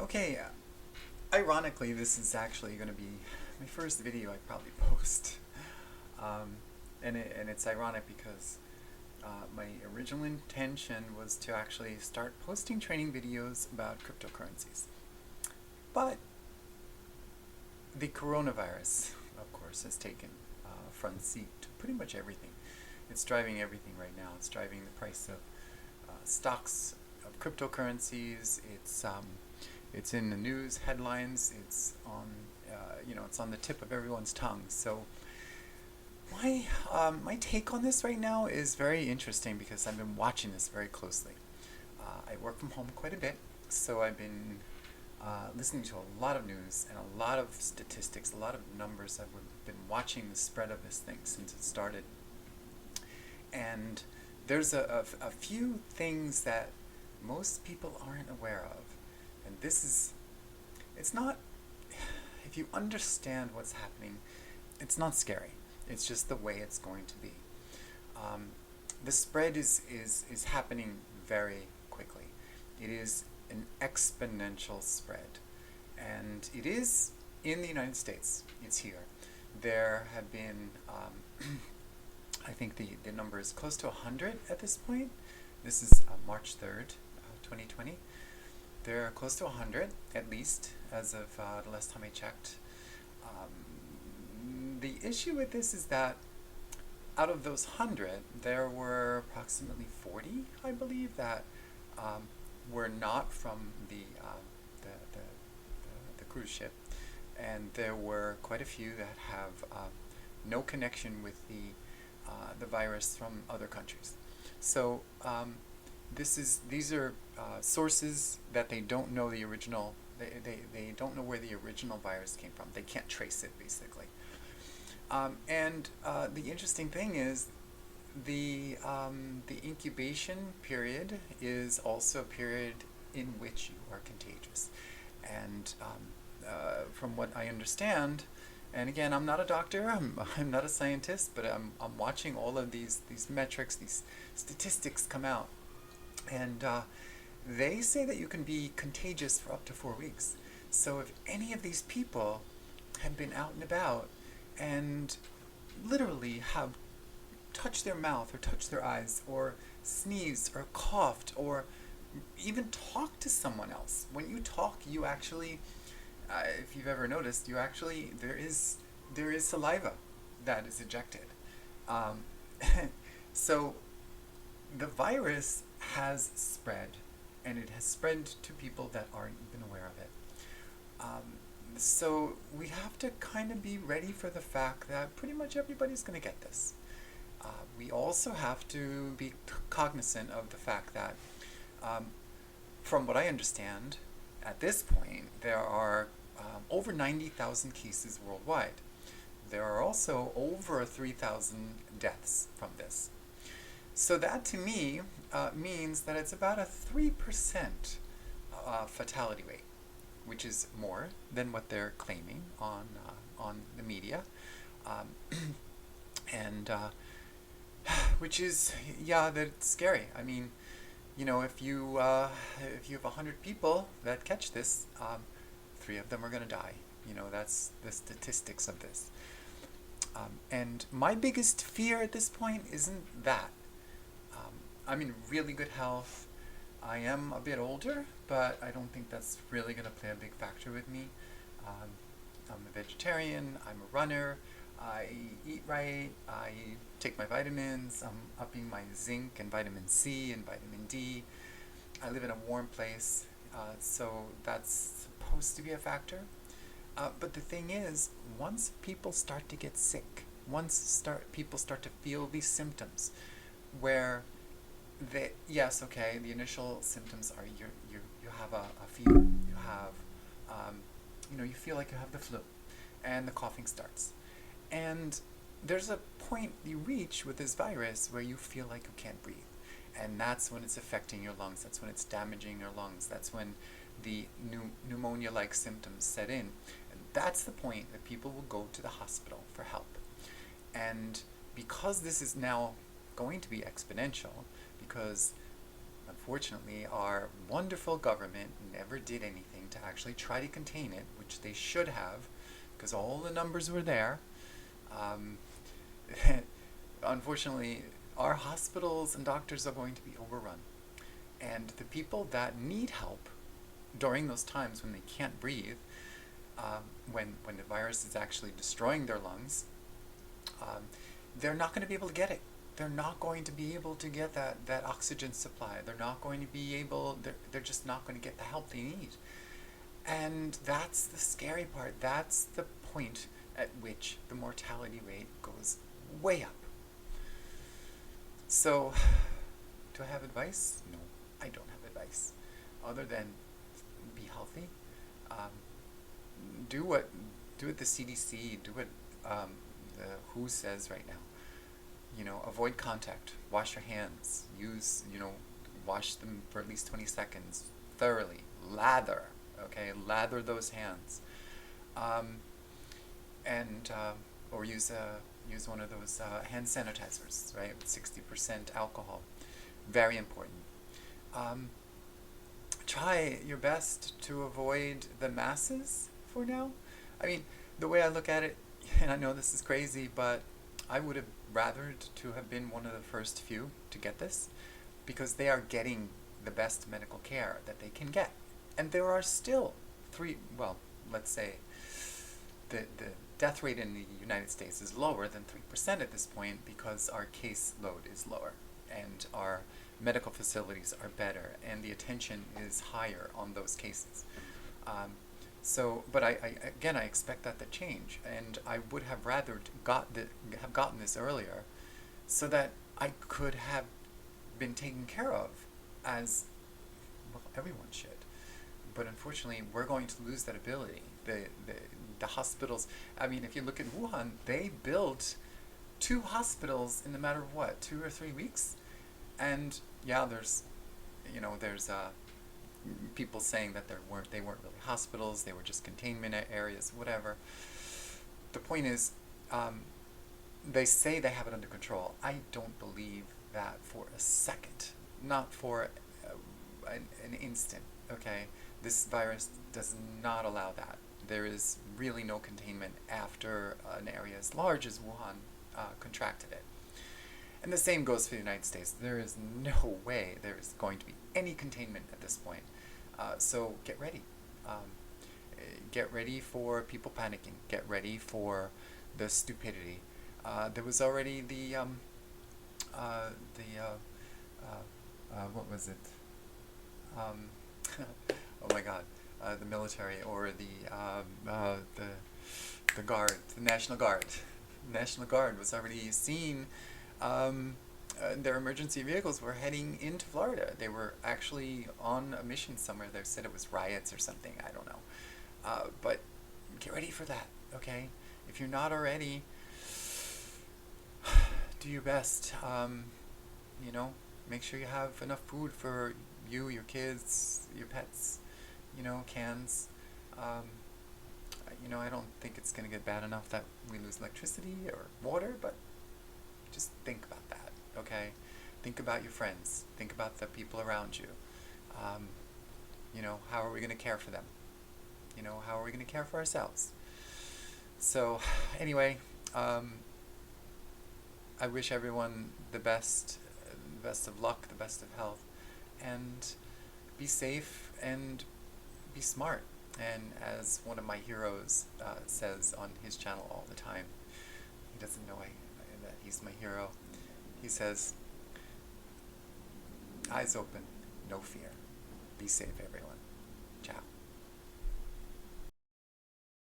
Okay, ironically, this is actually going to be my first video I probably post. Um, and it's ironic because my original intention was to actually start posting training videos about cryptocurrencies. But the coronavirus, of course, has taken front seat to pretty much everything. It's driving everything right now. It's driving the price of stocks, of cryptocurrencies. It's in the news headlines. It's on it's on the tip of everyone's tongue. So my take on this right now is very interesting because I've been watching this very closely. I work from home quite a bit, so I've been listening to a lot of news and a lot of statistics, a lot of numbers. I've been watching the spread of this thing since it started. And there's a few things that most people aren't aware of. And it's not, if you understand what's happening, it's not scary. It's just the way it's going to be. The spread is happening very quickly. It is an exponential spread. And it is in the United States. It's here. There have been, I think the number is close to 100 at this point. This is March 3rd, 2020. There are close to 100, at least, as of the last time I checked. The issue with this is that out of those 100, there were approximately 40, I believe, that were not from the cruise ship, and there were quite a few that have no connection with the virus from other countries. So these are sources that they don't know the original. They don't know where the original virus came from. They can't trace it, basically. And the interesting thing is the incubation period is also a period in which you are contagious. And from what I understand, and again, I'm not a doctor, I'm not a scientist, but I'm watching all of these metrics, these statistics come out. And they say that you can be contagious for up to 4 weeks. So if any of these people have been out and about and literally have touched their mouth or touched their eyes or sneezed or coughed or even talked to someone else, when you talk, you actually, if you've ever noticed, you actually, there is saliva that is ejected. So the virus has spread, and it has spread to people that aren't even aware of it. So we have to kind of be ready for the fact that pretty much everybody's going to get this. We also have to be cognizant of the fact that, from what I understand, at this point, there are over 90,000 cases worldwide. There are also over 3,000 deaths from this. So that, to me, means that it's about a 3% fatality rate, which is more than what they're claiming on the media, and which is, yeah, that's scary. I mean, if you have 100 people that catch this, 3 of them are going to die. That's the statistics of this. And my biggest fear at this point isn't that. I'm in really good health. I am a bit older, but I don't think that's really going to play a big factor with me. I'm a vegetarian, I'm a runner, I eat right, I take my vitamins, I'm upping my zinc and vitamin C and vitamin D. I live in a warm place, so that's supposed to be a factor. But the thing is, once people start to get sick, people start to feel these symptoms, where the initial symptoms are you have a fever, you have you feel like you have the flu, and the coughing starts, and there's a point you reach with this virus where you feel like you can't breathe, and that's when it's affecting your lungs. That's when it's damaging your lungs. That's when the pneumonia-like symptoms set in, and that's the point that people will go to the hospital for help. And because this is now going to be exponential, because Unfortunately, our wonderful government never did anything to actually try to contain it, which they should have, because all the numbers were there. Um, Unfortunately, our hospitals and doctors are going to be overrun. And the people that need help during those times when they can't breathe, when the virus is actually destroying their lungs, um, they're not going to be able to get it. They're not going to be able to get that oxygen supply. They're not going to be able, they're just not going to get the help they need. And that's the scary part. That's the point at which the mortality rate goes way up. So, do I have advice? No, I don't have advice. Other than be healthy, um, do what the CDC, do what the WHO says right now. Avoid contact, wash your hands, wash them for at least 20 seconds thoroughly, lather those hands, and or use one of those hand sanitizers, right, with 60% alcohol. Very important. Try your best to avoid the masses for now. I mean, the way I look at it, and I know this is crazy, but I would have rather to have been one of the first few to get this, because they are getting the best medical care that they can get. And there are still let's say the death rate in the United States is lower than 3% at this point, because our case load is lower and our medical facilities are better and the attention is higher on those cases. But I expect that to change, and I would have rather have gotten this earlier, so that I could have been taken care of, as well everyone should. But unfortunately, we're going to lose that ability. The hospitals. I mean, if you look at Wuhan, they built 2 hospitals in the matter of what, 2 or 3 weeks, and yeah, there's people saying that they weren't really hospitals, they were just containment areas, whatever. The point is, they say they have it under control. I don't believe that for a second, not for an instant. Okay, this virus does not allow that. There is really no containment after an area as large as Wuhan contracted it. And the same goes for the United States. There is no way there is going to be any containment at this point. So get ready. Get ready for people panicking. Get ready for the stupidity. There was already what was it? Oh my God, the military, or the guard, the National Guard. National Guard was already seen. Their emergency vehicles were heading into Florida. They were actually on a mission somewhere. They said it was riots or something. I don't know. But get ready for that, okay? If you're not already, do your best. Make sure you have enough food for you, your kids, your pets, cans. I don't think it's going to get bad enough that we lose electricity or water, but just think about that, okay? Think about your friends. Think about the people around you. How are we going to care for them? How are we going to care for ourselves? So, anyway, I wish everyone the best of luck, the best of health, and be safe and be smart. And as one of my heroes says on his channel all the time, he doesn't know that he's my hero. He says, eyes open, no fear. Be safe, everyone.